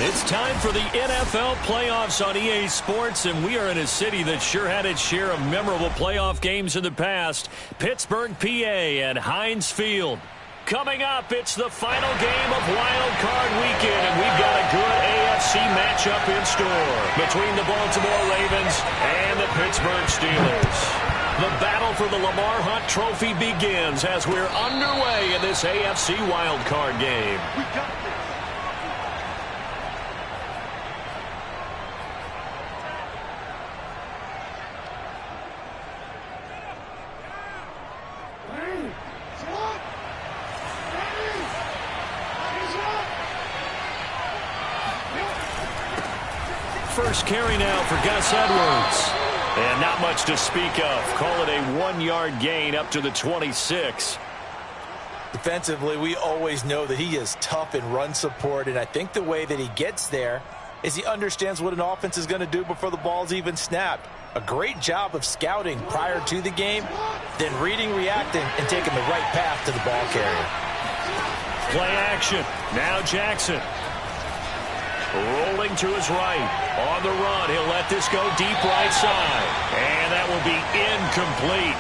It's time for the NFL playoffs on EA Sports, and we are in a city that sure had its share of memorable playoff games in the past. Pittsburgh, PA at Heinz Field. Coming up, it's the final game of Wildcard Weekend, and we've got a good AFC matchup in store between the Baltimore Ravens and the Pittsburgh Steelers. The battle for the Lamar Hunt Trophy begins as we're underway in this AFC Wildcard game. First carry now for Gus Edwards. And not much to speak of. Call it a 1-yard gain up to the 26. Defensively, we always know that he is tough in run support, and I think the way that he gets there is he understands what an offense is going to do before the ball's even snapped. A great job of scouting prior to the game, then reading, reacting, and taking the right path to the ball carrier. Play action. Now Jackson. Rolling to his right. On the run, he'll let this go deep right side. And that will be incomplete.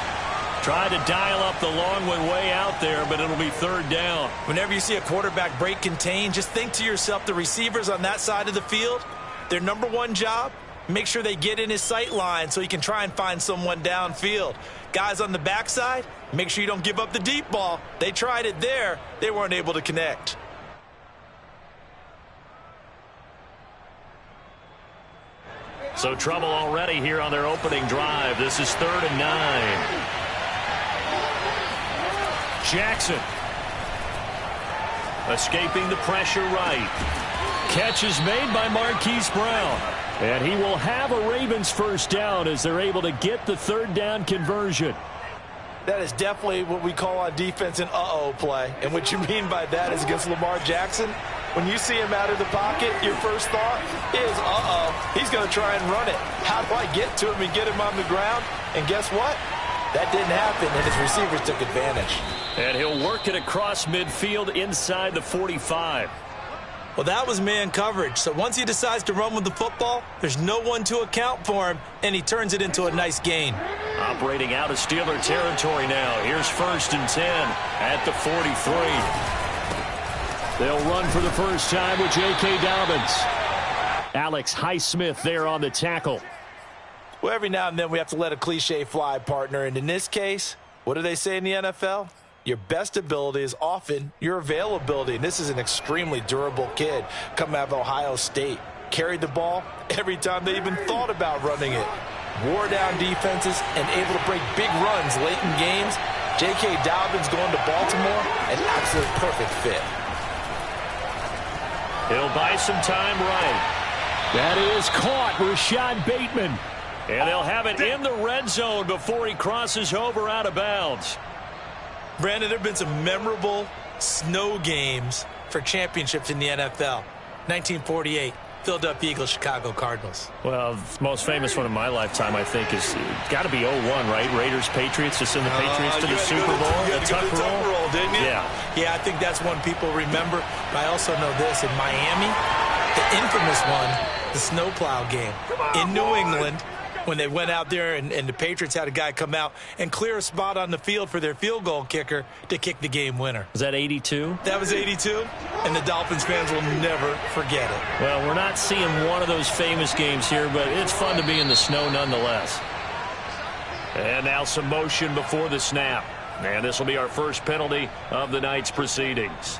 Tried to dial up the long one way out there, but it'll be third down. Whenever you see a quarterback break contain, just think to yourself, the receivers on that side of the field, their number one job, make sure they get in his sight line so he can try and find someone downfield. Guys on the backside, make sure you don't give up the deep ball. They tried it there. They weren't able to connect. So trouble already here on their opening drive. This is 3rd and 9. Jackson. Escaping the pressure right. Catch is made by Marquise Brown. And he will have a Ravens first down as they're able to get the 3rd down conversion. That is definitely what we call on defense an uh-oh play. And what you mean by that is against Lamar Jackson, when you see him out of the pocket, your first thought is, uh-oh, he's going to try and run it. How do I get to him and get him on the ground? And guess what? That didn't happen, and his receivers took advantage. And he'll work it across midfield inside the 45. Well, that was man coverage. So once he decides to run with the football, there's no one to account for him, and he turns it into a nice gain. Operating out of Steeler territory now. Here's 1st and 10 at the 43. They'll run for the first time with J.K. Dobbins. Alex Highsmith there on the tackle. Well, every now and then we have to let a cliche fly, partner. And in this case, what do they say in the NFL? Your best ability is often your availability. And this is an extremely durable kid coming out of Ohio State. Carried the ball every time they even thought about running it. Wore down defenses and able to break big runs late in games. J.K. Dobbins going to Baltimore, an absolute perfect fit. He'll buy some time right. That is caught. Rashad Bateman. And they'll have it in the red zone before he crosses over out of bounds. Brandon, there have been some memorable snow games for championships in the NFL. 1948, Philadelphia Eagles, Chicago Cardinals. Well, the most famous one in my lifetime, I think, is got to be 01, right? Raiders, Patriots, to send the Patriots to the Super Bowl. You had to go to the Tuck roll, didn't you? Yeah, I think that's one people remember. But I also know this. In Miami, the infamous one, the snowplow game. In New England, when they went out there and the Patriots had a guy come out and clear a spot on the field for their field goal kicker to kick the game winner. Was that 82? That was 82, and the Dolphins fans will never forget it. Well, we're not seeing one of those famous games here, but it's fun to be in the snow nonetheless. And now some motion before the snap. And this will be our first penalty of the night's proceedings.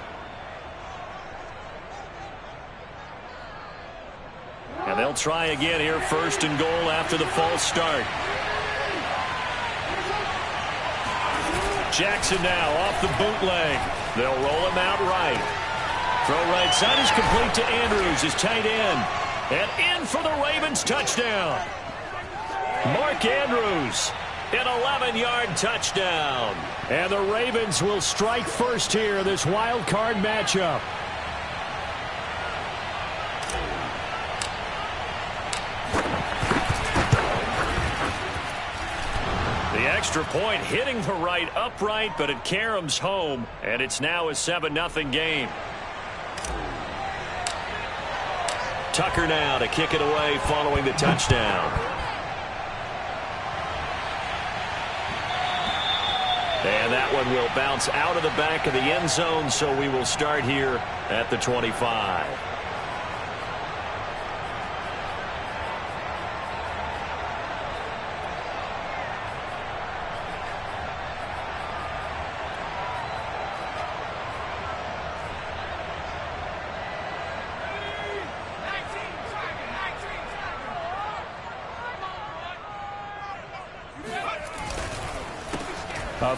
And they'll try again here, 1st and goal after the false start. Jackson now off the bootleg. They'll roll him out right. Throw right side is complete to Andrews, his tight end. And in for the Ravens touchdown. Mark Andrews, an 11-yard touchdown. And the Ravens will strike first here in this wild card matchup. The extra point hitting the right upright, but it caroms home, and it's now a 7-0 game. Tucker now to kick it away following the touchdown. And that one will bounce out of the back of the end zone, so we will start here at the 25.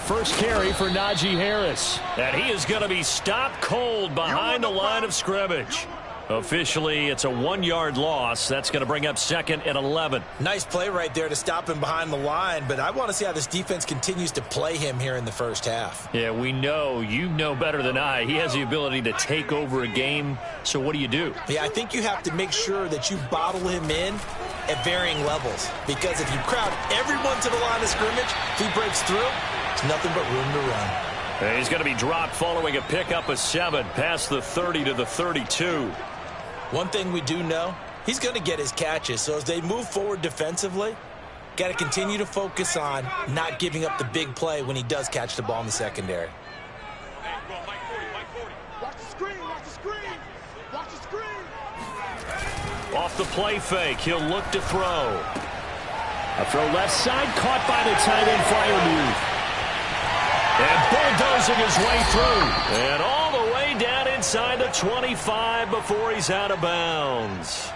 First carry for Najee Harris. And he is going to be stopped cold behind the line of scrimmage. Officially, it's a 1-yard loss. That's going to bring up second and 11. Nice play right there to stop him behind the line, but I want to see how this defense continues to play him here in the first half. Yeah, we know. You know better than I. He has the ability to take over a game, so what do you do? Yeah, I think you have to make sure that you bottle him in at varying levels, because if you crowd everyone to the line of scrimmage, if he breaks through, there's nothing but room to run. And he's going to be dropped following a pickup of 7 past the 30 to the 32. One thing we do know, he's going to get his catches. So as they move forward defensively, got to continue to focus on not giving up the big play when he does catch the ball in the secondary. Watch the screen, watch the screen, watch the screen. Off the play fake, he'll look to throw. A throw left side, caught by the tight end Freiermuth. And bulldozing his way through. And all the way down inside the 25 before he's out of bounds.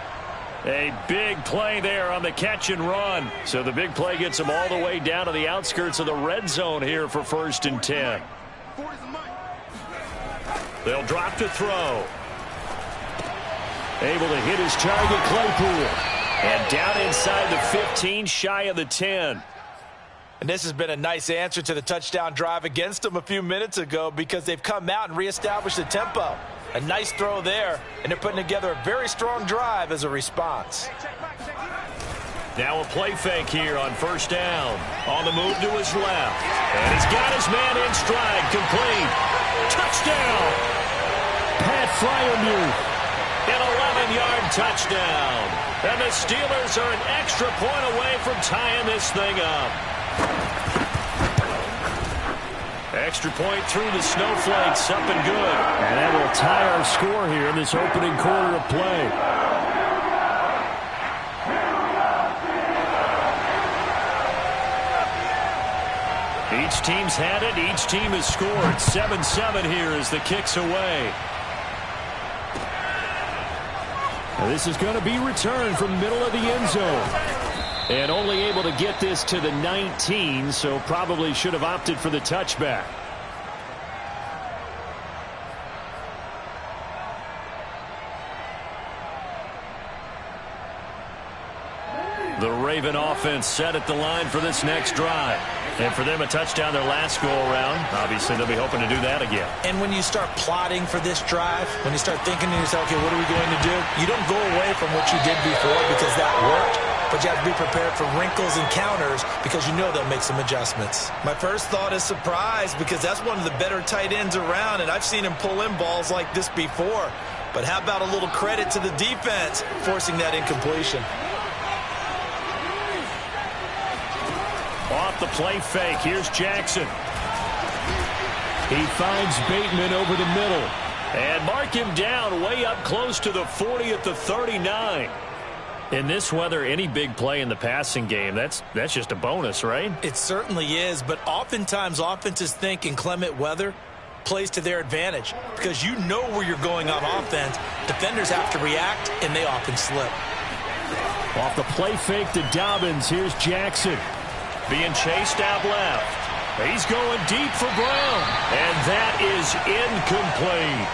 A big play there on the catch and run. So the big play gets him all the way down to the outskirts of the red zone here for 1st and 10. They'll drop to throw. Able to hit his target, Claypool. And down inside the 15, shy of the 10. And this has been a nice answer to the touchdown drive against them a few minutes ago, because they've come out and reestablished the tempo. A nice throw there, and they're putting together a very strong drive as a response. Now a play fake here on 1st down. On the move to his left. And he's got his man in stride, complete. Touchdown! Pat Freiermuth. An 11-yard touchdown. And the Steelers are an extra point away from tying this thing up. Extra point through the snowflakes, up and good. And that will tie our score here in this opening quarter of play. Each team's had it. Each team has scored. 7-7 here as the kick's away. Now this is going to be returned from middle of the end zone. And only able to get this to the 19, so probably should have opted for the touchback. The Raven offense set at the line for this next drive. And for them, a touchdown their last go-around. Obviously, they'll be hoping to do that again. And when you start plotting for this drive, when you start thinking to yourself, okay, what are we going to do? You don't go away from what you did before because that worked. But you have to be prepared for wrinkles and counters because you know they'll make some adjustments. My first thought is surprise, because that's one of the better tight ends around, and I've seen him pull in balls like this before. But how about a little credit to the defense forcing that incompletion? Off the play fake, here's Jackson. He finds Bateman over the middle. And mark him down way up close to the 40 at the 39. In this weather, any big play in the passing game, that's just a bonus, right? It certainly is, but oftentimes offenses think inclement weather plays to their advantage because you know where you're going on offense. Defenders have to react, and they often slip. Off the play fake to Dobbins, here's Jackson. Being chased out left. He's going deep for Brown, and that is incomplete.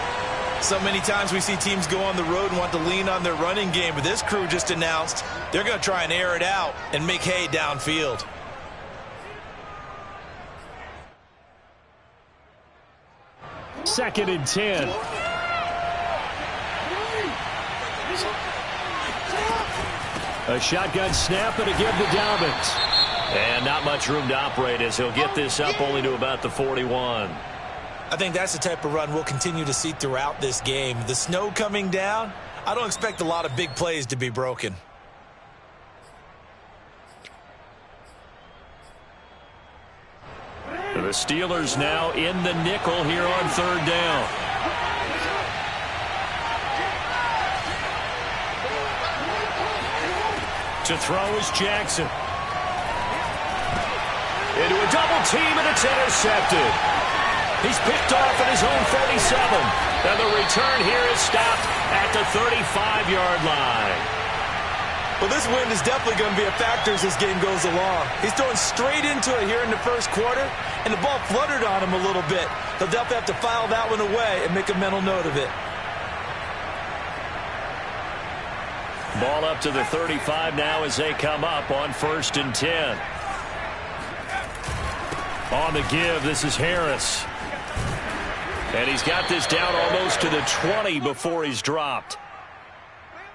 So many times we see teams go on the road and want to lean on their running game, but this crew just announced they're going to try and air it out and make hay downfield. Second and 10. A shotgun snap and a give to Dobbins. And not much room to operate as he'll get this up only to about the 41. I think that's the type of run we'll continue to see throughout this game. The snow coming down, I don't expect a lot of big plays to be broken. The Steelers now in the nickel here on third down. To throw is Jackson. Into a double team, and it's intercepted. He's picked off at his own 37. And the return here is stopped at the 35-yard line. Well, this wind is definitely going to be a factor as this game goes along. He's throwing straight into it here in the first quarter, and the ball fluttered on him a little bit. He'll definitely have to file that one away and make a mental note of it. Ball up to the 35 now as they come up on 1st and 10. On the give, this is Harris. And he's got this down almost to the 20 before he's dropped.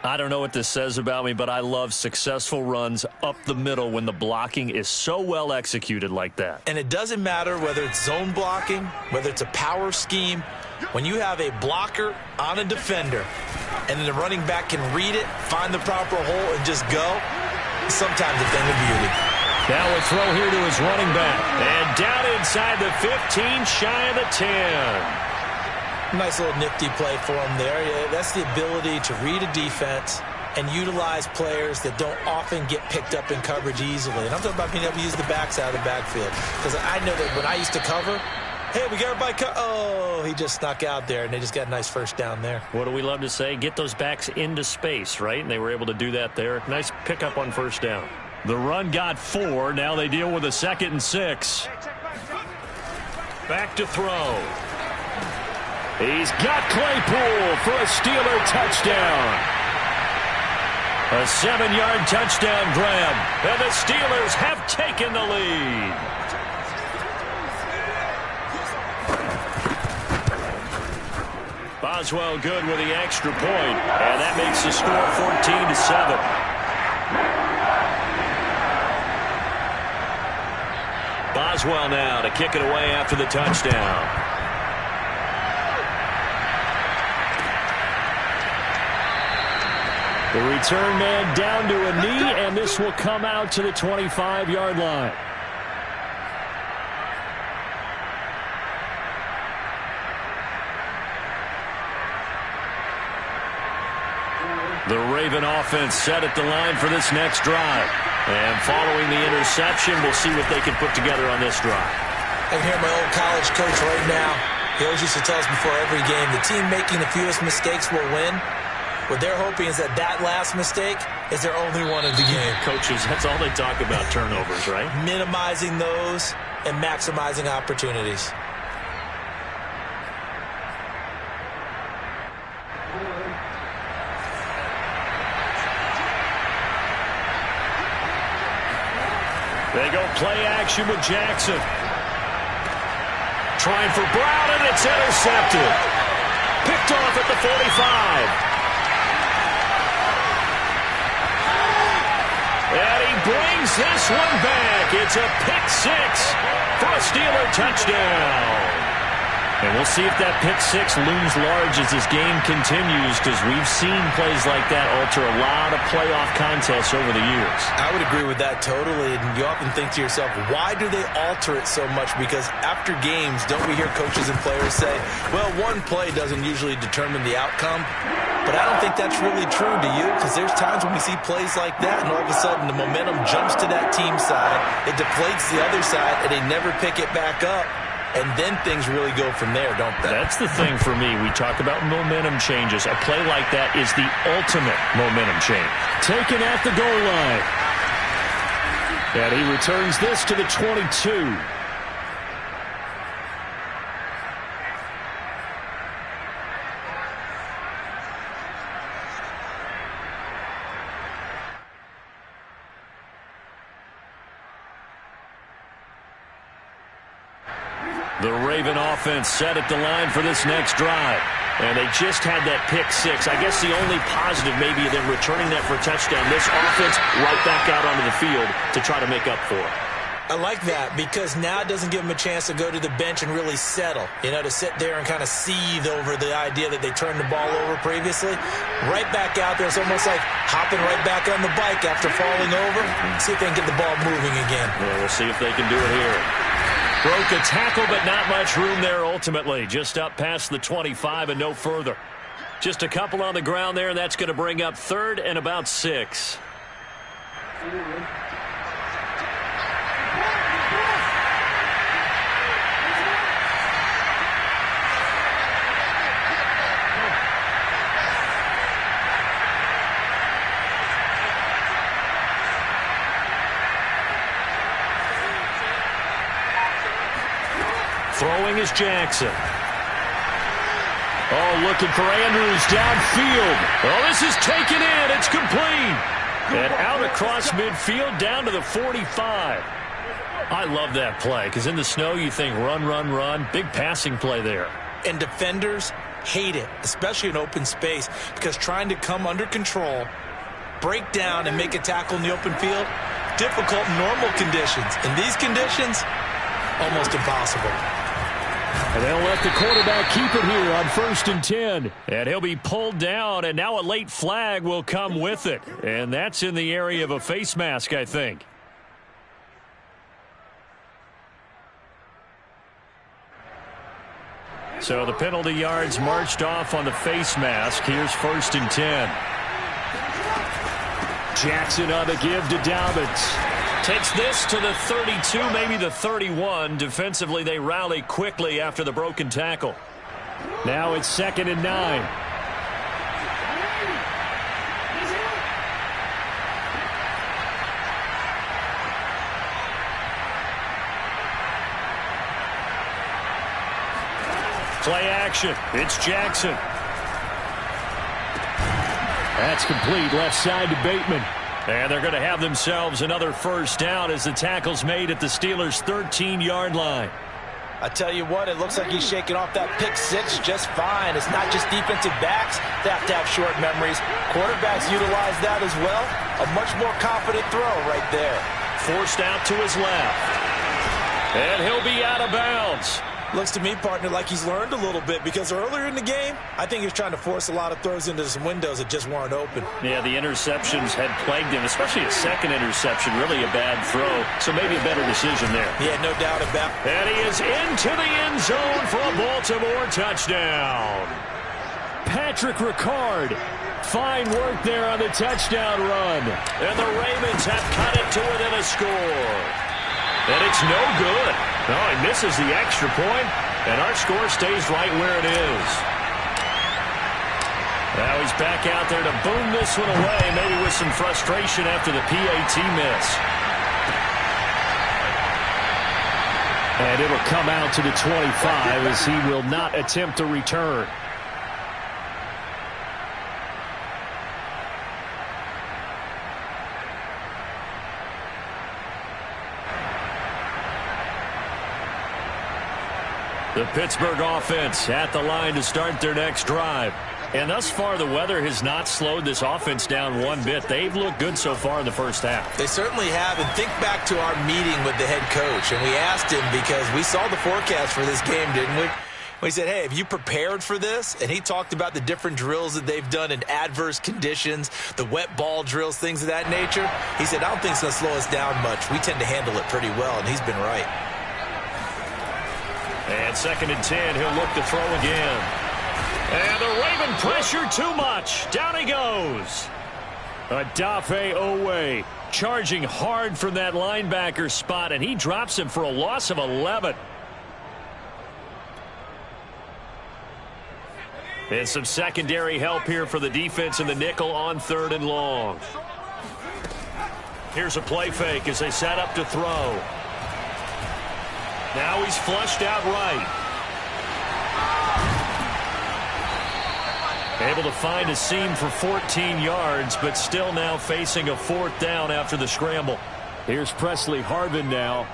I don't know what this says about me, but I love successful runs up the middle when the blocking is so well executed like that. And it doesn't matter whether it's zone blocking, whether it's a power scheme. When you have a blocker on a defender and then the running back can read it, find the proper hole, and just go, it's sometimes a thing of beauty. Now a throw here to his running back. And down inside the 15, shy of the 10. Nice little nifty play for him there. Yeah, that's the ability to read a defense and utilize players that don't often get picked up in coverage easily. And I'm talking about being able to use the backs out of the backfield. Because I know that when I used to cover, hey, we got everybody oh, he just snuck out there, and they just got a nice first down there. What do we love to say? Get those backs into space, right? And they were able to do that there. Nice pickup on first down. The run got 4. Now they deal with a 2nd and 6. Back to throw. He's got Claypool for a Steeler touchdown. A 7-yard touchdown grab. And the Steelers have taken the lead. Boswell good with the extra point. And that makes the score 14-7. Boswell now to kick it away after the touchdown. The return man down to a knee, and this will come out to the 25-yard line. The Raven offense set at the line for this next drive. And following the interception, we'll see what they can put together on this drive. I can hear my old college coach right now. He always used to tell us before every game, the team making the fewest mistakes will win. What they're hoping is that last mistake is their only one of the game. Coaches, that's all they talk about, turnovers, right? Minimizing those and maximizing opportunities. They go play action with Jackson. Trying for Brown, and it's intercepted. Picked off at the 45. And he brings this one back. It's a pick 6 for a Steeler touchdown. And we'll see if that pick 6 looms large as this game continues, because we've seen plays like that alter a lot of playoff contests over the years. I would agree with that totally. And you often think to yourself, why do they alter it so much? Because after games, don't we hear coaches and players say, well, one play doesn't usually determine the outcome. But I don't think that's really true, do you? Because there's times when we see plays like that, and all of a sudden the momentum jumps to that team side, it deflates the other side, and they never pick it back up. And then things really go from there, don't they? That's the thing for me. We talk about momentum changes. A play like that is the ultimate momentum change. Taken at the goal line. And he returns this to the 22. The Raven offense set at the line for this next drive. And they just had that pick 6. I guess the only positive maybe of them returning that for a touchdown. This offense right back out onto the field to try to make up for it. I like that because now it doesn't give them a chance to go to the bench and really settle, to sit there and kind of seethe over the idea that they turned the ball over previously. Right back out there. It's almost like hopping right back on the bike after falling over. See if they can get the ball moving again. Yeah, we'll see if they can do it here. Broke a tackle, but not much room there ultimately. Just up past the 25 and no further. Just a couple on the ground there, and that's going to bring up 3rd and about 6. Throwing is Jackson. Oh, looking for Andrews downfield. Oh, this is taken in. It's complete. And out across midfield down to the 45. I love that play because in the snow you think run, run, run. Big passing play there. And defenders hate it, especially in open space, because trying to come under control, break down, and make a tackle in the open field, difficult in normal conditions. In these conditions, almost impossible. And they'll let the quarterback keep it here on 1st and 10. And he'll be pulled down, and now a late flag will come with it. And that's in the area of a face mask, I think. So the penalty yards marched off on the face mask. Here's 1st and 10. Jackson on the give to Dobbins. Takes this to the 32, maybe the 31. Defensively, they rally quickly after the broken tackle. Now it's 2nd and 9. Play action. It's Jackson. That's complete left side to Bateman. And they're going to have themselves another 1st down as the tackle's made at the Steelers' 13-yard line. I tell you what, it looks like he's shaking off that pick 6 just fine. It's not just defensive backs that have to have short memories. Quarterbacks utilize that as well. A much more confident throw right there. Forced out to his left. And he'll be out of bounds. Looks to me, partner, like he's learned a little bit because earlier in the game, I think he was trying to force a lot of throws into some windows that just weren't open. Yeah, the interceptions had plagued him, especially a second interception, really a bad throw. So maybe a better decision there. Yeah, no doubt about it. And he is into the end zone for a Baltimore touchdown. Patrick Ricard. Fine work there on the touchdown run. And the Ravens have cut it to within a score. And it's no good. No, he misses the extra point, and our score stays right where it is. Now he's back out there to boom this one away, maybe with some frustration after the PAT miss. And it'll come out to the 25 as he will not attempt to return. The Pittsburgh offense at the line to start their next drive. And thus far, the weather has not slowed this offense down one bit. They've looked good so far in the first half. They certainly have. And think back to our meeting with the head coach. And we asked him because we saw the forecast for this game, didn't we? We said, hey, have you prepared for this? And he talked about the different drills that they've done in adverse conditions, the wet ball drills, things of that nature. He said, I don't think it's going to slow us down much. We tend to handle it pretty well, and he's been right. And 2nd and 10, he'll look to throw again. And the Raven pressure too much. Down he goes. Adafe Owe charging hard from that linebacker spot, and he drops him for a loss of 11. And some secondary help here for the defense in the nickel on 3rd and long. Here's a play fake as they set up to throw. Now he's flushed out right. Able to find a seam for 14 yards, but still now facing a 4th down after the scramble. Here's Presley Harvin now.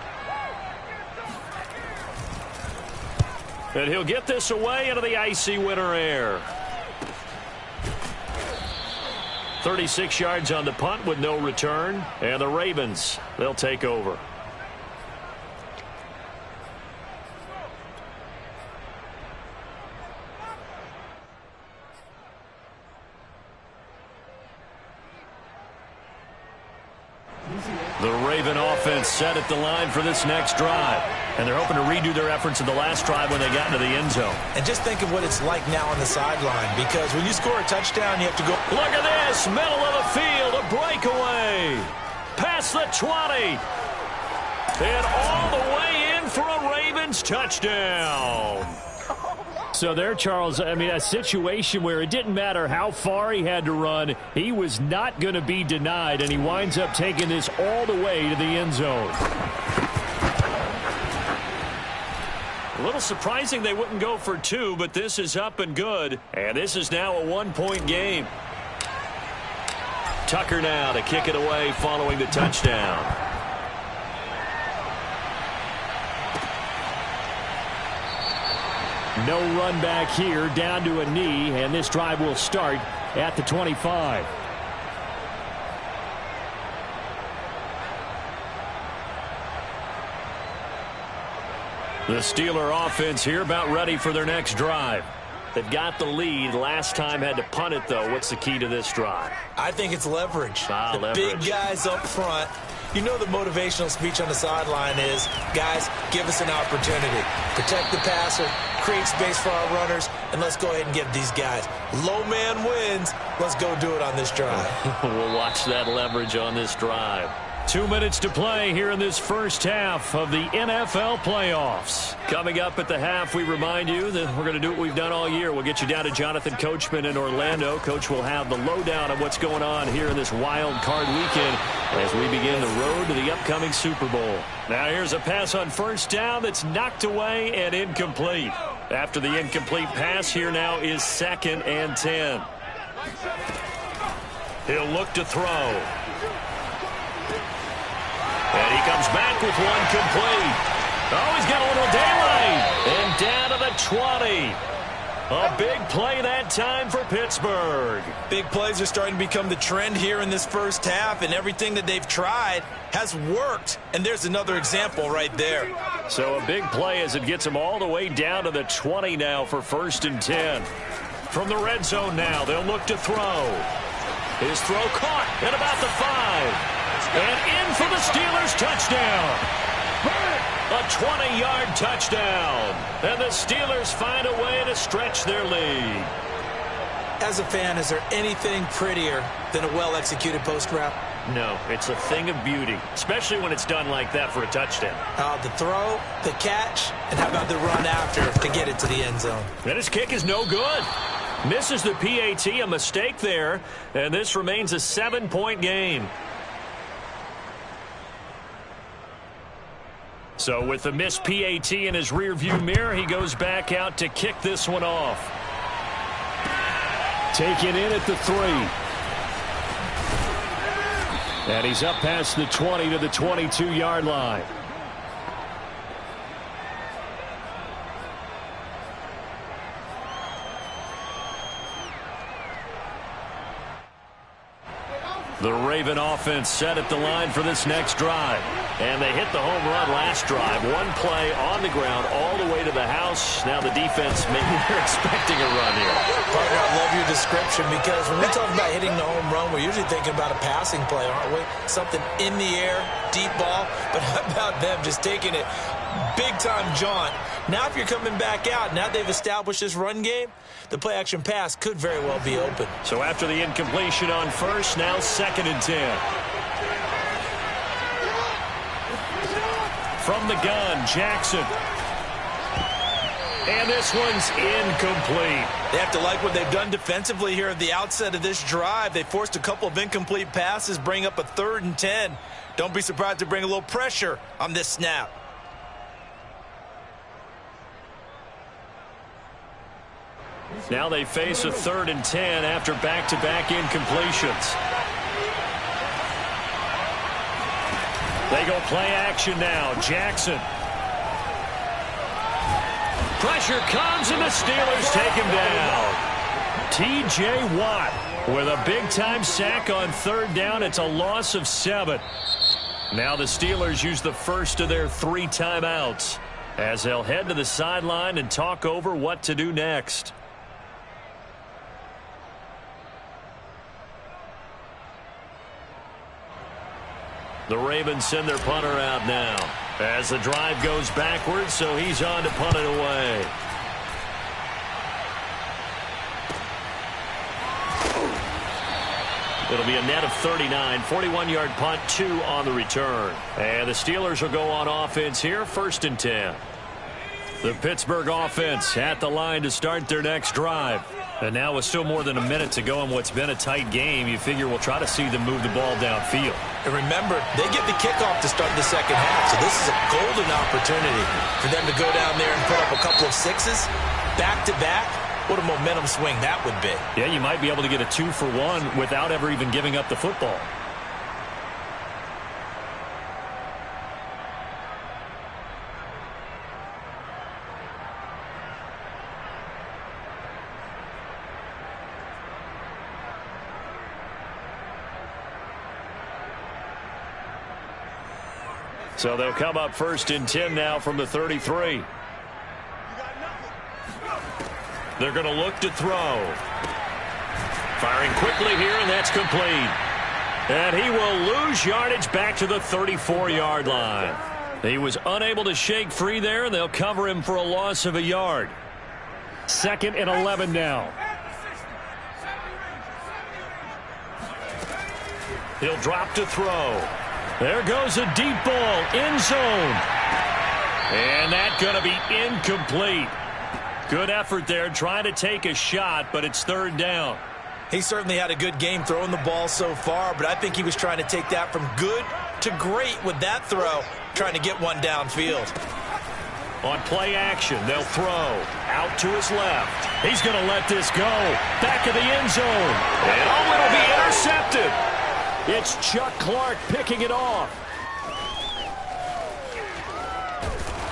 And he'll get this away into the icy winter air. 36 yards on the punt with no return. And the Ravens, they'll take over. The Raven offense set at the line for this next drive. And they're hoping to redo their efforts of the last drive when they got into the end zone. And just think of what it's like now on the sideline, because when you score a touchdown, you have to go. Look at this, middle of the field, a breakaway. Past the 20. And all the way in for a Ravens touchdown. So there, Charles, I mean, a situation where it didn't matter how far he had to run, he was not going to be denied, and he winds up taking this all the way to the end zone. A little surprising they wouldn't go for two, but this is up and good, and this is now a one-point game. Tucker now to kick it away following the touchdown. No run back here, down to a knee, and this drive will start at the 25. The Steeler offense here about ready for their next drive. They've got the lead. Last time had to punt it, though. What's the key to this drive? I think it's leverage. Leverage. Big guys up front. You know the motivational speech on the sideline is, guys, give us an opportunity. Protect the passer, create space for our runners, and let's go ahead and give these guys. Low man wins. Let's go do it on this drive. We'll watch that leverage on this drive. 2 minutes to play here in this first half of the NFL playoffs. Coming up at the half, we remind you that we're going to do what we've done all year. We'll get you down to Jonathan Coachman in Orlando. Coach will have the lowdown of what's going on here in this wild card weekend as we begin the road to the upcoming Super Bowl. Now here's a pass on first down that's knocked away and incomplete. After the incomplete pass, here now is 2nd and 10. He'll look to throw. And he comes back with one complete. Oh, he's got a little daylight. And down to the 20. A big play that time for Pittsburgh. Big plays are starting to become the trend here in this first half, and everything that they've tried has worked. And there's another example right there. So a big play as it gets them all the way down to the 20 now for 1st and 10. From the red zone now, they'll look to throw. His throw caught at about the 5. And in for the Steelers touchdown. A 20-yard touchdown. And the Steelers find a way to stretch their lead. As a fan, is there anything prettier than a well-executed post route? No, it's a thing of beauty, especially when it's done like that for a touchdown. The throw, the catch, and how about the run after to get it to the end zone? And his kick is no good. Misses the PAT, a mistake there, and this remains a 7-point game. So with the missed PAT in his rearview mirror, he goes back out to kick this one off. Taken in at the 3. And he's up past the 20 to the 22-yard line. The Raven offense set at the line for this next drive. And they hit the home run last drive. One play on the ground all the way to the house. Now the defense, maybe they're expecting a run here. Partner, I love your description, because when we talk about hitting the home run, we're usually thinking about a passing play, aren't we? Something in the air, deep ball. But how about them just taking it big-time jaunt? Now if you're coming back out, now they've established this run game, the play-action pass could very well be open. So after the incompletion on first, now 2nd and 10. From the gun, Jackson. And this one's incomplete. They have to like what they've done defensively here at the outset of this drive. They forced a couple of incomplete passes, bring up a 3rd and 10. Don't be surprised to bring a little pressure on this snap. Now they face a 3rd and 10 after back-to-back incompletions. They go play action now. Jackson. Pressure comes and the Steelers take him down. T.J. Watt with a big-time sack on 3rd down. It's a loss of 7. Now the Steelers use the first of their 3 timeouts as they'll head to the sideline and talk over what to do next. The Ravens send their punter out now as the drive goes backwards, so he's on to punt it away. It'll be a net of 39, 41-yard punt, 2 on the return. And the Steelers will go on offense here, 1st and 10. The Pittsburgh offense at the line to start their next drive. And now with still more than a minute to go in what's been a tight game, you figure we'll try to see them move the ball downfield. And remember, they get the kickoff to start the second half, so this is a golden opportunity for them to go down there and put up a couple of sixes back-to-back. What a momentum swing that would be. Yeah, you might be able to get a 2-for-1 without ever even giving up the football. So they'll come up 1st and 10 now from the 33. They're going to look to throw. Firing quickly here, and that's complete. And he will lose yardage back to the 34-yard line. He was unable to shake free there, and they'll cover him for a loss of a yard. 2nd and 11 now. He'll drop to throw. There goes a deep ball, end zone. And that's going to be incomplete. Good effort there, trying to take a shot, but it's 3rd down. He certainly had a good game throwing the ball so far, but I think he was trying to take that from good to great with that throw, trying to get one downfield. On play action, they'll throw. Out to his left. He's going to let this go. Back of the end zone. And oh, it'll be intercepted. It's Chuck Clark picking it off.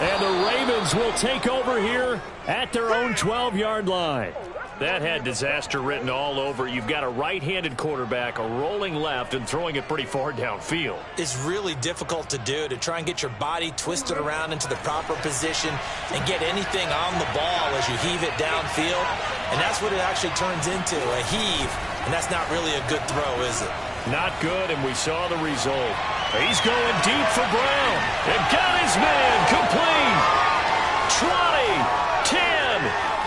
And the Ravens will take over here at their own 12-yard line. That had disaster written all over. You've got a right-handed quarterback, a rolling left, and throwing it pretty far downfield. It's really difficult to do, to try and get your body twisted around into the proper position and get anything on the ball as you heave it downfield. And that's what it actually turns into, a heave. And that's not really a good throw, is it? Not good, and we saw the result. He's going deep for Brown. And got his man complete. 20, 10,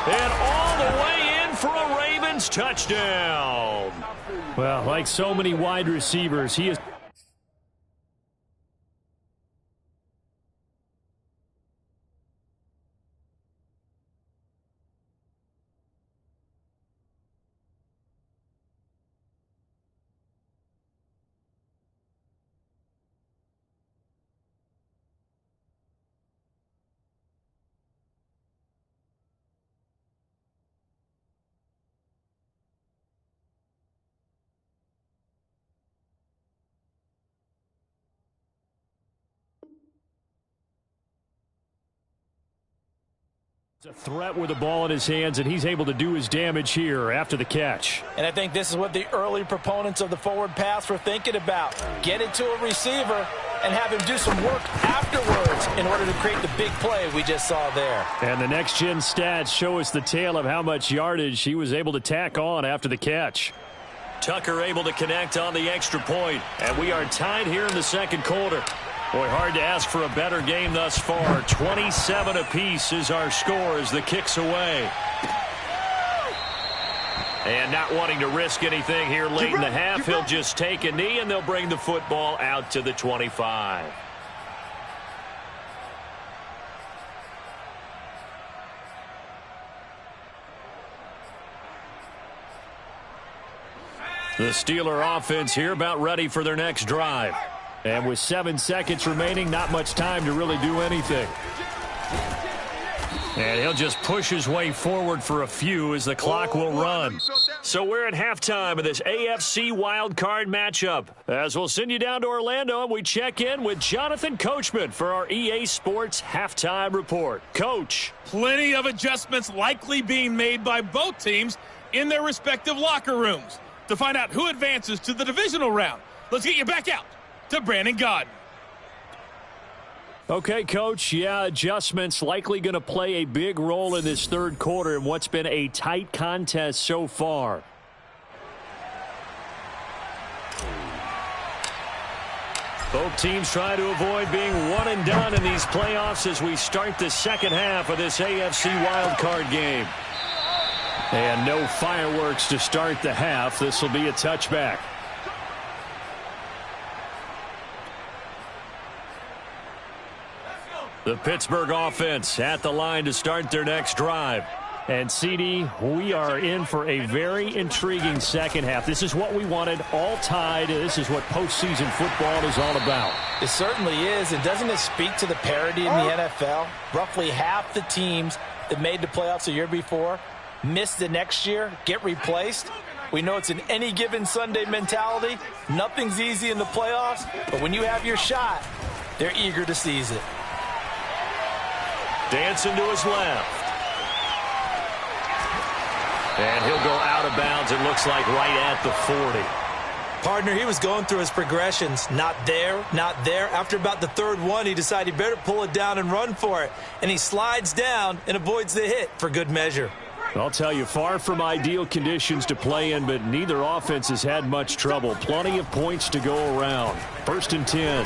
and all the way in for a Ravens touchdown. Well, like so many wide receivers, he is... a threat with the ball in his hands, and he's able to do his damage here after the catch. And I think this is what the early proponents of the forward pass were thinking about. Get it to a receiver and have him do some work afterwards in order to create the big play we just saw there. And the next-gen stats show us the tale of how much yardage he was able to tack on after the catch. Tucker able to connect on the extra point, and we are tied here in the second quarter. Boy, hard to ask for a better game thus far. 27 apiece is our score as the kick's away. And not wanting to risk anything here late in the half, he'll just take a knee, and they'll bring the football out to the 25. The Steeler offense here about ready for their next drive. And with 7 seconds remaining, not much time to really do anything. And he'll just push his way forward for a few as the clock will run. So we're at halftime of this AFC Wildcard matchup. As we'll send you down to Orlando, and we check in with Jonathan Coachman for our EA Sports Halftime Report. Coach. Plenty of adjustments likely being made by both teams in their respective locker rooms. To find out who advances to the divisional round, let's get you back out to Brandon Gaudin. Okay, Coach, yeah, adjustments likely going to play a big role in this third quarter in what's been a tight contest so far. Both teams try to avoid being one and done in these playoffs as we start the second half of this AFC Wildcard game. And no fireworks to start the half. This will be a touchback. The Pittsburgh offense at the line to start their next drive. And, CD, we are in for a very intriguing second half. This is what we wanted, all tied. This is what postseason football is all about. It certainly is. And doesn't it speak to the parity in the NFL? Roughly half the teams that made the playoffs the year before miss the next year, get replaced. We know it's an any given Sunday mentality. Nothing's easy in the playoffs. But when you have your shot, they're eager to seize it. Dancing to his left. And he'll go out of bounds, it looks like, right at the 40. Partner, he was going through his progressions. Not there, not there. After about the third one, he decided he better pull it down and run for it. And he slides down and avoids the hit for good measure. I'll tell you, far from ideal conditions to play in, but neither offense has had much trouble. Plenty of points to go around. 1st and 10.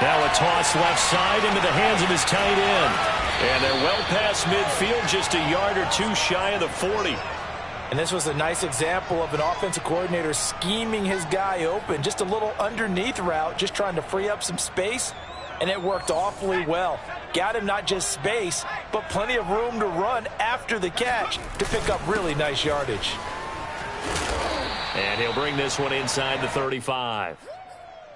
Now a toss left side into the hands of his tight end. And they're well past midfield, just a yard or two shy of the 40. And this was a nice example of an offensive coordinator scheming his guy open. Just a little underneath route, just trying to free up some space. And it worked awfully well. Got him not just space, but plenty of room to run after the catch to pick up really nice yardage. And he'll bring this one inside the 35.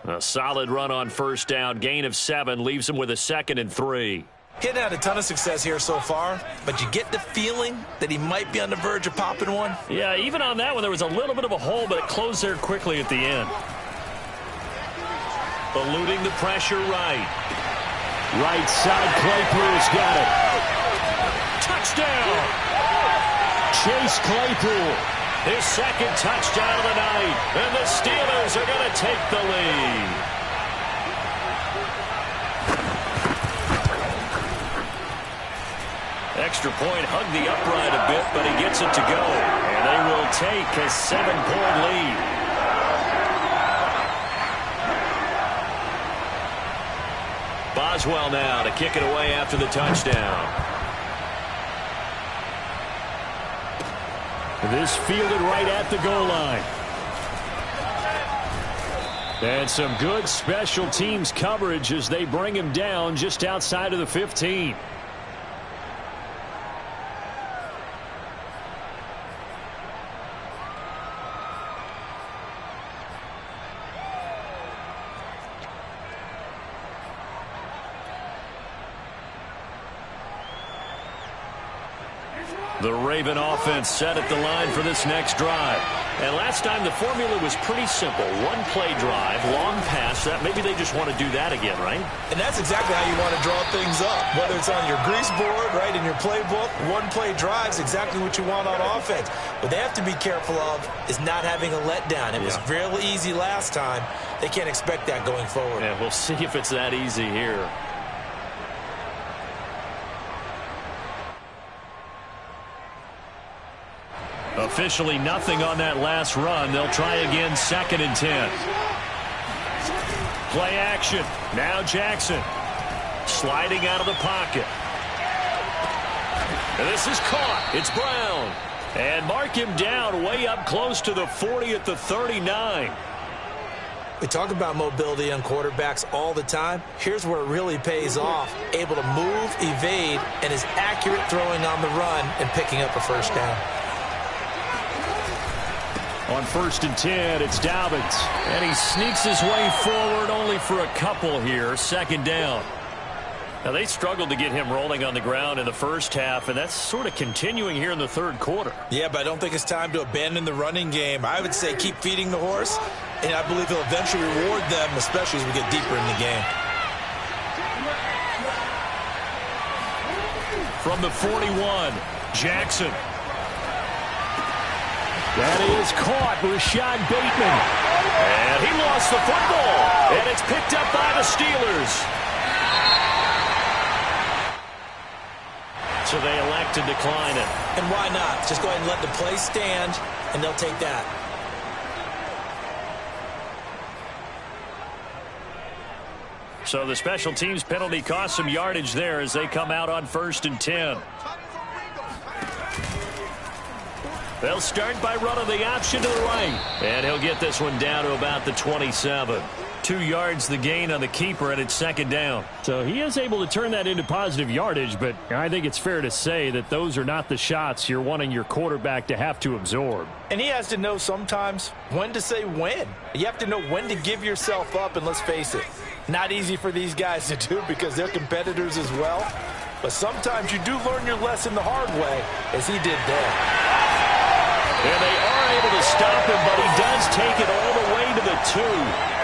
A solid run on 1st down. Gain of 7 leaves him with a 2nd and 3. He hadn't had a ton of success here so far, but you get the feeling that he might be on the verge of popping one. Yeah, even on that one, there was a little bit of a hole, but it closed there quickly at the end. Eluding the pressure right. Right side, Claypool's got it. Touchdown! Chase Claypool, his 2nd touchdown of the night, and the Steelers are going to take the lead. Extra point hugged the upright a bit, but he gets it to go. And they will take a 7-point lead. Boswell now to kick it away after the touchdown. This fielded right at the goal line. And some good special teams coverage as they bring him down just outside of the 15. The Raven offense set at the line for this next drive. And last time the formula was pretty simple. One play drive, long pass. That maybe they just want to do that again, right? And that's exactly how you want to draw things up. Whether it's on your grease board, right, in your playbook, one play drive is exactly what you want on offense. What they have to be careful of is not having a letdown. It was real easy last time. They can't expect that going forward. Yeah, we'll see if it's that easy here. Officially nothing on that last run. They'll try again, 2nd and 10. Play action. Now Jackson. Sliding out of the pocket. And this is caught. It's Brown. And mark him down way up close to the 40 at the 39. We talk about mobility on quarterbacks all the time. Here's where it really pays off. Able to move, evade, and is accurate throwing on the run and picking up a 1st down. On 1st and 10, it's Dobbins. And he sneaks his way forward only for a couple here. 2nd down. Now, they struggled to get him rolling on the ground in the first half, and that's sort of continuing here in the 3rd quarter. Yeah, but I don't think it's time to abandon the running game. I would say keep feeding the horse, and I believe he'll eventually reward them, especially as we get deeper in the game. From the 41, Jackson. That is caught, Rashad Bateman. And he lost the football. And it's picked up by the Steelers. So they elect to decline it. And why not? Just go ahead and let the play stand, and they'll take that. So the special teams penalty cost some yardage there as they come out on 1st and 10. They'll start by running the option to the right. And he'll get this one down to about the 27. 2 yards the gain on the keeper, and it's 2nd down. So he is able to turn that into positive yardage, but I think it's fair to say that those are not the shots you're wanting your quarterback to have to absorb. And he has to know sometimes when to say when. You have to know when to give yourself up, and let's face it, not easy for these guys to do because they're competitors as well. But sometimes you do learn your lesson the hard way, as he did there. And they are able to stop him, but he does take it all the way to the 2.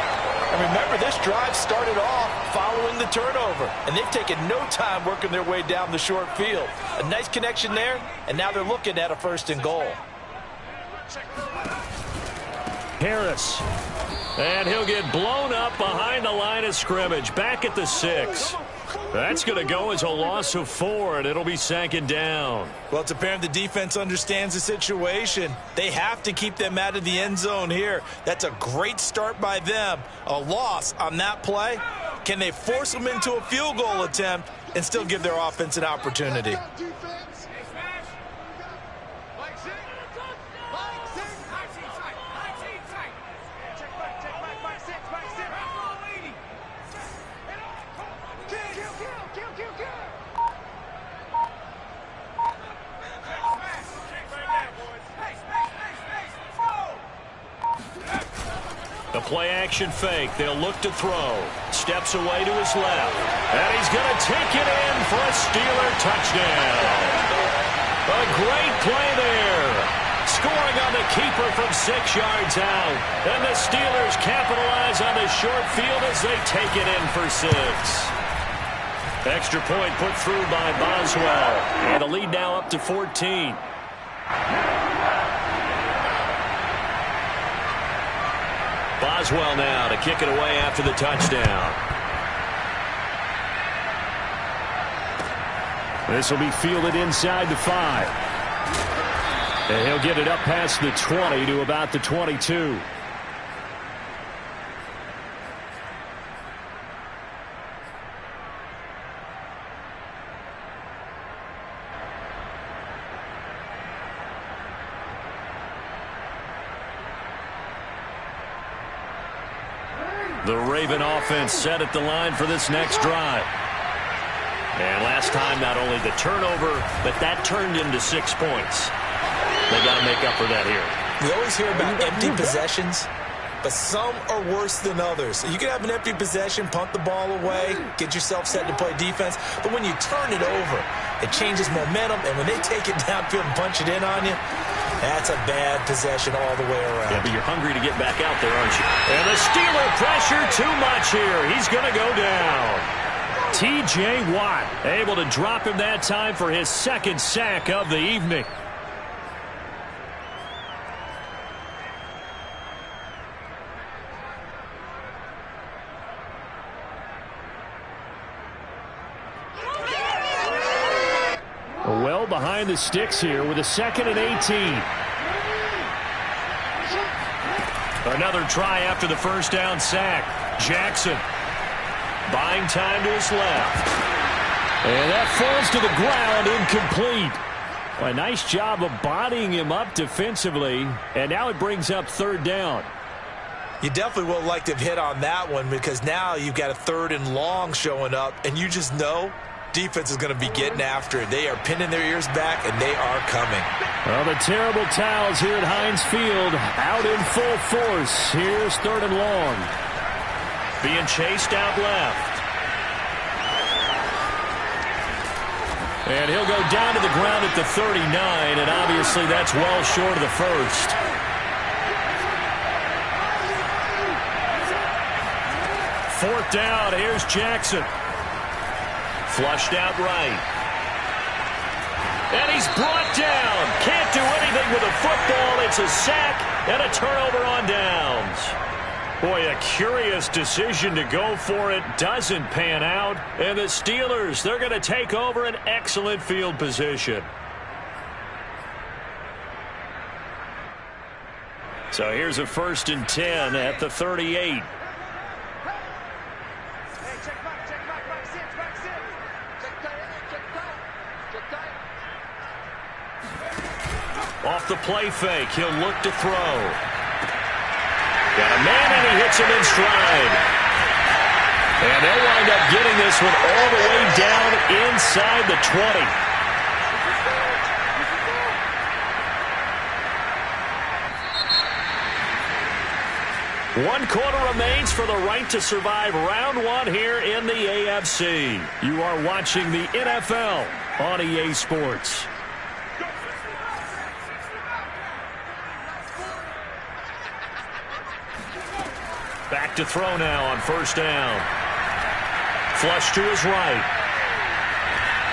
And remember, this drive started off following the turnover, and they've taken no time working their way down the short field. A nice connection there, and now they're looking at a 1st and goal. Harris. And he'll get blown up behind the line of scrimmage, back at the 6. That's going to go as a loss of 4, and it'll be 2nd down. Well, it's apparent the defense understands the situation. They have to keep them out of the end zone here. That's a great start by them. A loss on that play. Can they force them into a field goal attempt and still give their offense an opportunity? The play-action fake. They'll look to throw. Steps away to his left. And he's going to take it in for a Steeler touchdown. A great play there. Scoring on the keeper from 6 yards out. And the Steelers capitalize on the short field as they take it in for 6. Extra point put through by Boswell. And the lead now up to 14. Boswell now to kick it away after the touchdown. This will be fielded inside the 5. And he'll get it up past the 20 to about the 22. The Raven offense set at the line for this next drive. And last time, not only the turnover, but that turned into 6 points. They got to make up for that here. We always hear about empty possessions, but some are worse than others. You can have an empty possession, punt the ball away, get yourself set to play defense, but when you turn it over, it changes momentum, and when they take it downfield and punch it in on you, that's a bad possession all the way around. Yeah, but you're hungry to get back out there, aren't you? And the Steeler pressure too much here. He's going to go down. T.J. Watt able to drop him that time for his 2nd sack of the evening. Well behind the sticks here with a 2nd and 18. Another try after the 1st down sack. Jackson buying time to his left. And that falls to the ground, incomplete. Well, a nice job of bodying him up defensively, and now it brings up 3rd down. You definitely would like to hit on that one because now you've got a 3rd and long showing up, and you just know defense is going to be getting after it. They are pinning their ears back, and they are coming. Well, the terrible towels here at Heinz Field out in full force. Here's 3rd and long. Being chased out left. And he'll go down to the ground at the 39, and obviously that's well short of the 1st. Fourth down, here's Jackson. Flushed out right. And he's brought down. Can't do anything with a football. It's a sack and a turnover on downs. Boy, a curious decision to go for it. Doesn't pan out. And the Steelers, they're going to take over an excellent field position. So here's a 1st and 10 at the 38. Hey, check the play fake. He'll look to throw. Got a man, and he hits him in stride. And they'll wind up getting this one all the way down inside the 20. One quarter remains for the right to survive round one here in the AFC. You are watching the NFL on EA Sports. Back to throw now on first down. Flush to his right.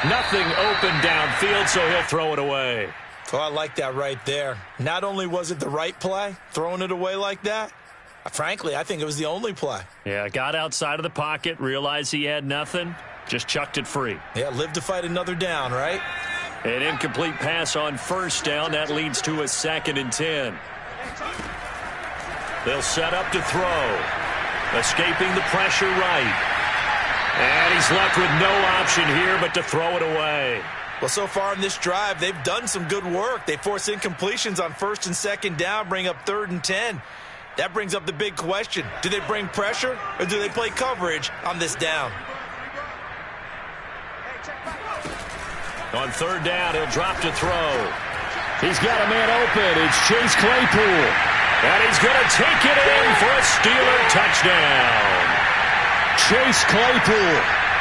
Nothing open downfield, so he'll throw it away. Oh, I like that right there. Not only was it the right play, throwing it away like that, frankly, I think it was the only play. Yeah, got outside of the pocket, realized he had nothing, just chucked it free. Yeah, live to fight another down, right? An incomplete pass on first down. That leads to a 2nd and 10. They'll set up to throw. Escaping the pressure right. And he's left with no option here but to throw it away. Well, so far in this drive, they've done some good work. They force incompletions on 1st and 2nd down, bring up 3rd and 10. That brings up the big question. Do they bring pressure or do they play coverage on this down? On 3rd down, he'll drop to throw. He's got a man open. It's Chase Claypool. And he's going to take it in for a Steeler touchdown. Chase Claypool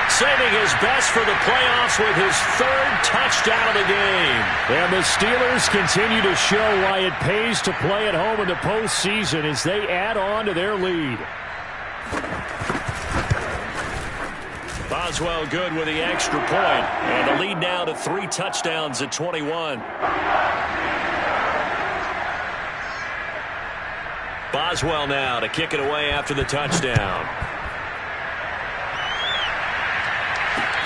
saving his best for the playoffs with his 3rd touchdown of the game. And the Steelers continue to show why it pays to play at home in the postseason as they add on to their lead. Boswell good with the extra point. And the lead now to 3 touchdowns at 21. Boswell now to kick it away after the touchdown.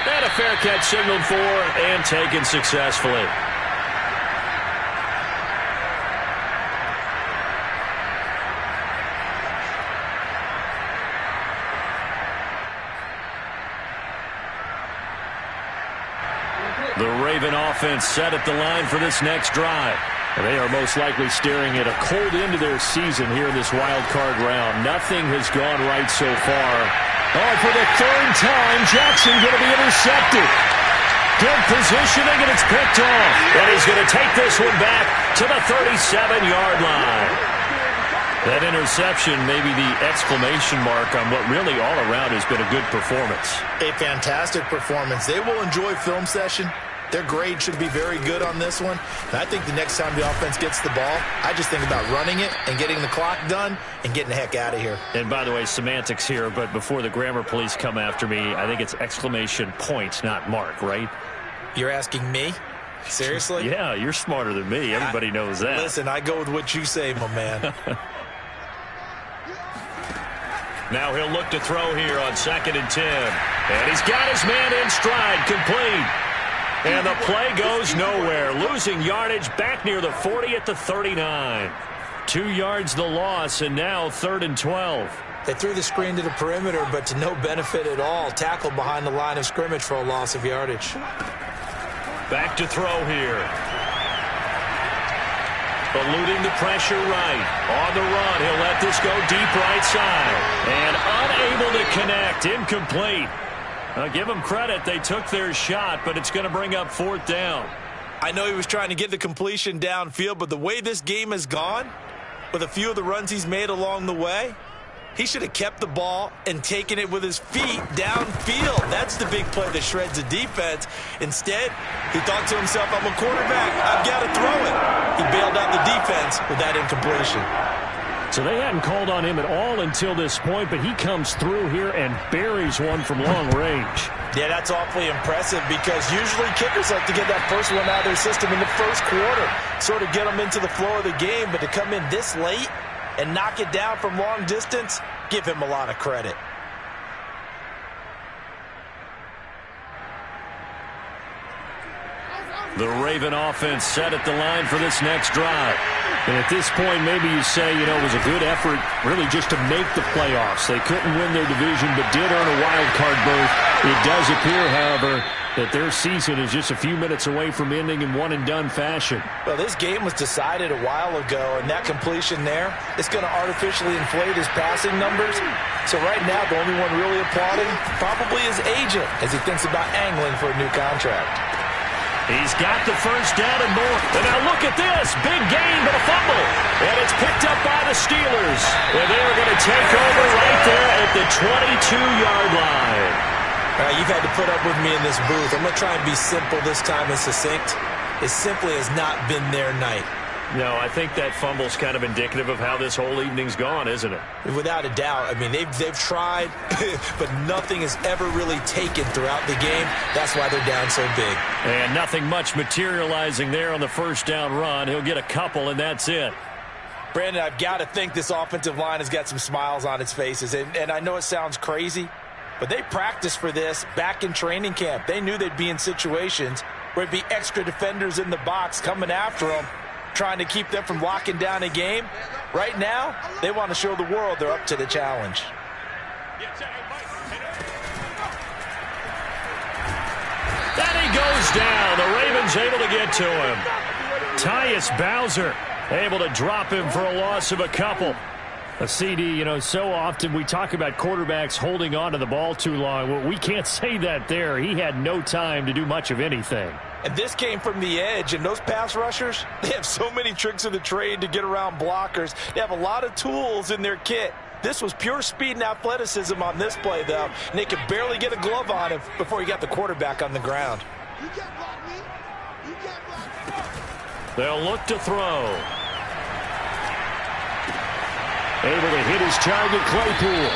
And a fair catch signaled for and taken successfully. The Raven offense set at the line for this next drive. And they are most likely staring at a cold end to their season here in this wild card round. Nothing has gone right so far. Oh, for the 3rd time, Jackson going to be intercepted. Good positioning, and it's picked off. And he's going to take this one back to the 37-yard line. That interception may be the exclamation mark on what really all around has been a good performance. A fantastic performance. They will enjoy film session. Their grade should be very good on this one. And I think the next time the offense gets the ball, I just think about running it and getting the clock done and getting the heck out of here. And by the way, semantics here, but before the grammar police come after me, I think it's exclamation point, not mark, right? You're asking me? Seriously? Yeah, you're smarter than me. Everybody knows that. Listen, I go with what you say, my man. Now he'll look to throw here on 2nd and 10. And he's got his man in stride, complete. And the play goes nowhere. Losing yardage back near the 40 at the 39. 2 yards the loss, and now 3rd and 12. They threw the screen to the perimeter, but to no benefit at all. Tackled behind the line of scrimmage for a loss of yardage. Back to throw here. Eluding the pressure right. On the run, he'll let this go deep right side. And unable to connect. Incomplete. Now, give them credit. They took their shot, but it's going to bring up 4th down. I know he was trying to get the completion downfield, but the way this game has gone, with a few of the runs he's made along the way, he should have kept the ball and taken it with his feet downfield. That's the big play that shreds the defense. Instead, he thought to himself, I'm a quarterback. I've got to throw it. He bailed out the defense with that incompletion. So they hadn't called on him at all until this point, but he comes through here and buries one from long range. Yeah, that's awfully impressive because usually kickers like to get that first one out of their system in the first quarter, sort of get them into the flow of the game, but to come in this late and knock it down from long distance, give him a lot of credit. The Raven offense set at the line for this next drive. And at this point, maybe you say, you know, it was a good effort really just to make the playoffs. They couldn't win their division but did earn a wild card berth. It does appear, however, that their season is just a few minutes away from ending in one-and-done fashion. Well, this game was decided a while ago, and that completion there, it's going to artificially inflate his passing numbers. So right now, the only one really applauding probably his agent as he thinks about angling for a new contract. He's got the first down and more. And now look at this. Big gain, but a fumble. And it's picked up by the Steelers. And they're going to take over right there at the 22-yard line. You've had to put up with me in this booth. I'm going to try and be simple this time and succinct. It simply has not been their night. No, I think that fumble's kind of indicative of how this whole evening's gone, isn't it? Without a doubt. I mean, they've tried, but nothing has ever really taken throughout the game. That's why they're down so big. And nothing much materializing there on the first down run. He'll get a couple, and that's it. Brandon, I've got to think this offensive line has got some smiles on its faces. And I know it sounds crazy, but they practiced for this back in training camp. They knew they'd be in situations where it'd be extra defenders in the box coming after them, trying to keep them from locking down a game. Right now, they want to show the world they're up to the challenge. Then he goes down. The Ravens able to get to him. Tyus Bowser able to drop him for a loss of a couple. A CD, you know, so often we talk about quarterbacks holding on to the ball too long. Well, we can't say that there. He had no time to do much of anything. And this came from the edge, and those pass rushers, they have so many tricks of the trade to get around blockers. They have a lot of tools in their kit. This was pure speed and athleticism on this play, though, and they could barely get a glove on him before he got the quarterback on the ground. You can't block me. You can't block me. They'll look to throw. Able to hit his target, Claypool.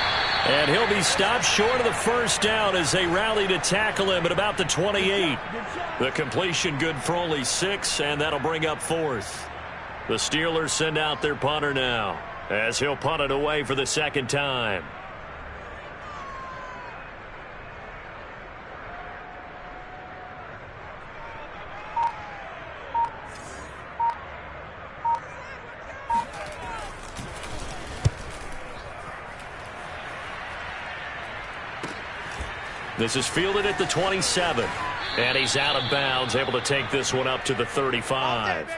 And he'll be stopped short of the first down as they rally to tackle him at about the 28. The completion good for only 6, and that'll bring up 4th. The Steelers send out their punter now as he'll punt it away for the second time. This is fielded at the 27. And he's out of bounds, able to take this one up to the 35.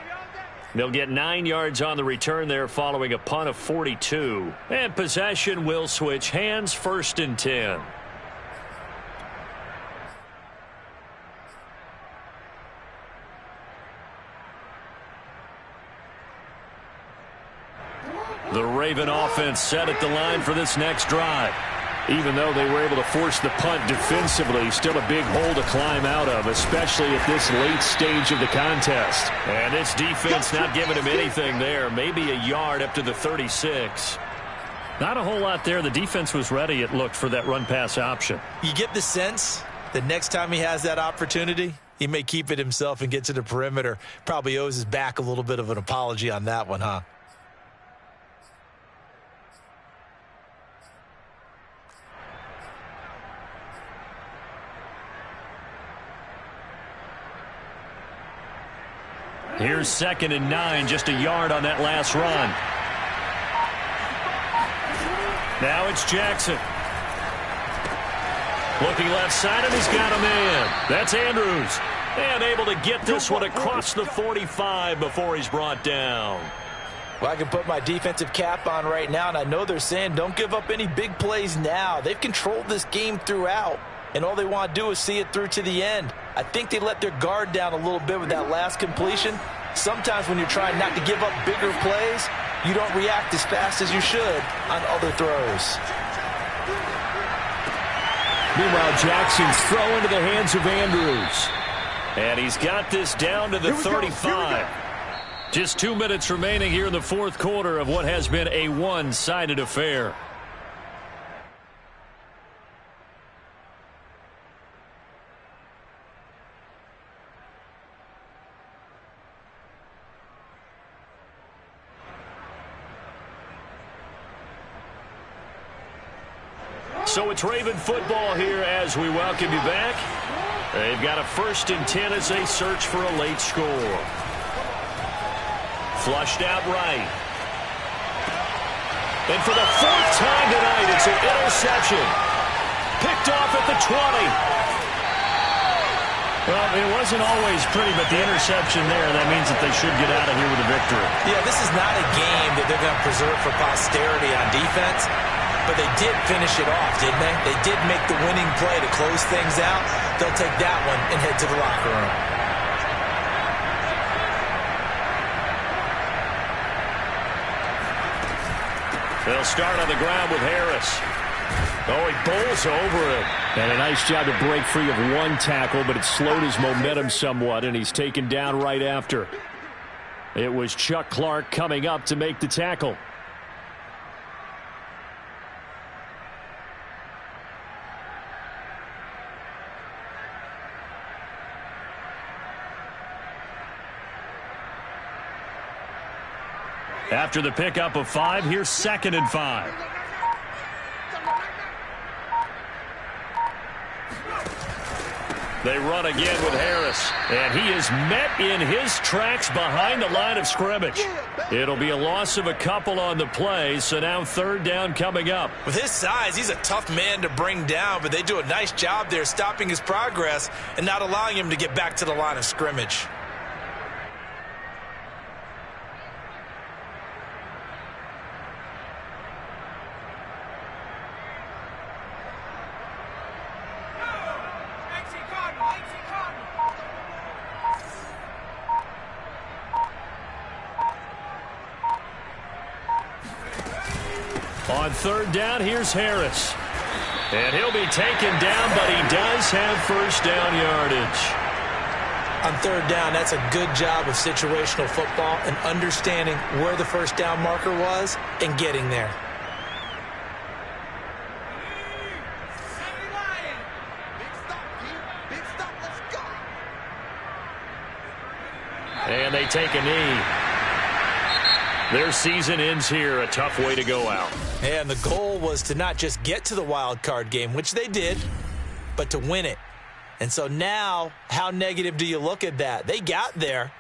They'll get 9 yards on the return there following a punt of 42. And possession will switch hands, 1st and 10. The Raven offense set at the line for this next drive. Even though they were able to force the punt defensively, still a big hole to climb out of, especially at this late stage of the contest. And this defense not giving him anything there, maybe a yard up to the 36. Not a whole lot there. The defense was ready, it looked, for that run-pass option. You get the sense that next time he has that opportunity, he may keep it himself and get to the perimeter. Probably owes his back a little bit of an apology on that one, huh? Here's 2nd and 9, just a yard on that last run. Now it's Jackson. Looking left side, and he's got a man. That's Andrews. And able to get this one across the 45 before he's brought down. Well, I can put my defensive cap on right now, and I know they're saying don't give up any big plays now. They've controlled this game throughout, and all they want to do is see it through to the end. I think they let their guard down a little bit with that last completion. Sometimes when you're trying not to give up bigger plays, you don't react as fast as you should on other throws. Meanwhile, Jackson's throw into the hands of Andrews. And he's got this down to the 35. Just 2 minutes remaining here in the 4th quarter of what has been a one-sided affair. So it's Raven football here as we welcome you back. They've got a 1st and 10 as they search for a late score. Flushed out right. And for the 4th time tonight, it's an interception. Picked off at the 20. Well, it wasn't always pretty, but the interception there, that means that they should get out of here with a victory. Yeah, this is not a game that they're going to preserve for posterity on defense, but they did finish it off, didn't they? They did make the winning play to close things out. They'll take that one and head to the locker room. They'll start on the ground with Harris. Oh, he bowls over it. And a nice job to break free of one tackle, but it slowed his momentum somewhat, and he's taken down right after. It was Chuck Clark coming up to make the tackle. After the pickup of 5, here's 2nd and 5. They run again with Harris, and he is met in his tracks behind the line of scrimmage. It'll be a loss of a couple on the play, so now 3rd down coming up. With his size, he's a tough man to bring down, but they do a nice job there stopping his progress and not allowing him to get back to the line of scrimmage. On 3rd down, here's Harris. And he'll be taken down, but he does have 1st down yardage. On 3rd down, that's a good job of situational football and understanding where the 1st down marker was and getting there. And they take a knee. Their season ends here. A tough way to go out. And the goal was to not just get to the wild card game, which they did, but to win it. And so now, how negative do you look at that? They got there.